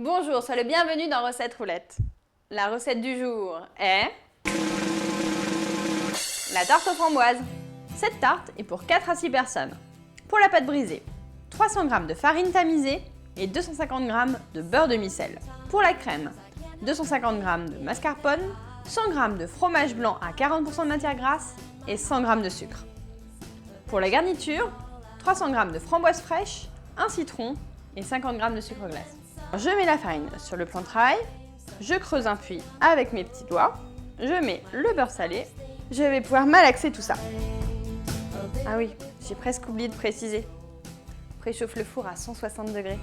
Bonjour, sois le bienvenu dans Recette Roulette. La recette du jour est la tarte aux framboises. Cette tarte est pour 4 à 6 personnes. Pour la pâte brisée, 300 g de farine tamisée et 250 g de beurre demi-sel. Pour la crème, 250 g de mascarpone, 100 g de fromage blanc à 40% de matière grasse et 100 g de sucre. Pour la garniture, 300 g de framboises fraîches, un citron et 50 g de sucre glace. Je mets la farine sur le plan de travail, je creuse un puits avec mes petits doigts, je mets le beurre salé, je vais pouvoir malaxer tout ça. Ah oui, j'ai presque oublié de préciser. Préchauffe le four à 160 degrés.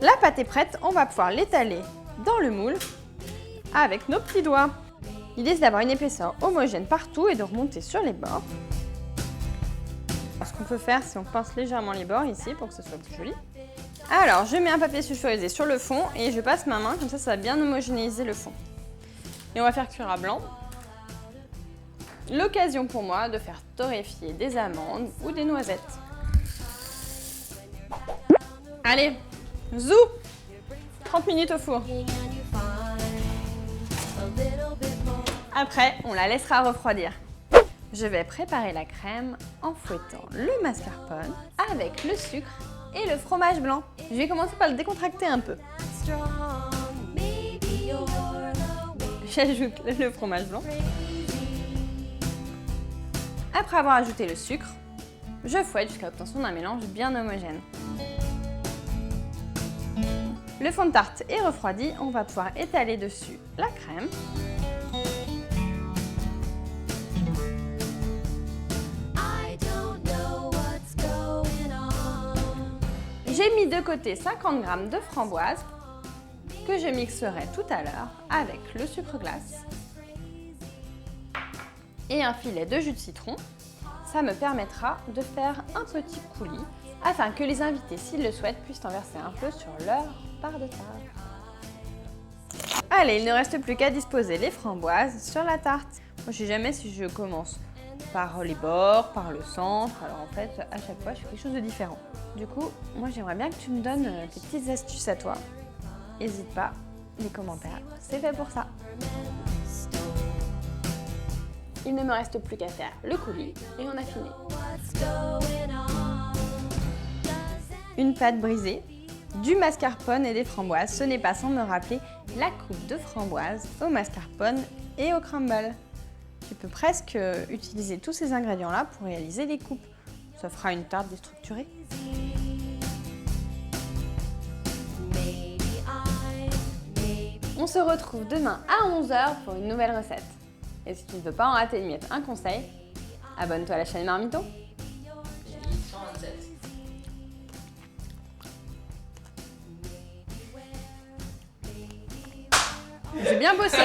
La pâte est prête, on va pouvoir l'étaler dans le moule avec nos petits doigts. L'idée c'est d'avoir une épaisseur homogène partout et de remonter sur les bords. Ce qu'on peut faire, c'est on pince légèrement les bords ici pour que ce soit plus joli. Alors, je mets un papier sulfurisé sur le fond et je passe ma main, comme ça va bien homogénéiser le fond. Et on va faire cuire à blanc. L'occasion pour moi de faire torréfier des amandes ou des noisettes. Allez, zou! 30 minutes au four. Après, on la laissera refroidir. Je vais préparer la crème en fouettant le mascarpone avec le sucre et le fromage blanc. Je vais commencer par le décontracter un peu. J'ajoute le fromage blanc. Après avoir ajouté le sucre, je fouette jusqu'à l'obtention d'un mélange bien homogène. Le fond de tarte est refroidi, on va pouvoir étaler dessus la crème. J'ai mis de côté 50 g de framboises que je mixerai tout à l'heure avec le sucre glace et un filet de jus de citron. Ça me permettra de faire un petit coulis afin que les invités, s'ils le souhaitent, puissent en verser un peu sur leur part de table. Allez, il ne reste plus qu'à disposer les framboises sur la tarte. Moi, je ne sais jamais si je commence par les bords, par le centre. Alors en fait, à chaque fois, je fais quelque chose de différent. Du coup, moi j'aimerais bien que tu me donnes tes petites astuces à toi. N'hésite pas, les commentaires, c'est fait pour ça. Il ne me reste plus qu'à faire le coulis et on a fini. Une pâte brisée, du mascarpone et des framboises. Ce n'est pas sans me rappeler la coupe de framboises au mascarpone et au crumble. Tu peux presque utiliser tous ces ingrédients-là pour réaliser les coupes. Ça fera une tarte déstructurée. On se retrouve demain à 11 h pour une nouvelle recette. Et si tu ne veux pas en rater une miette, un conseil, abonne-toi à la chaîne Marmiton. J'ai bien bossé.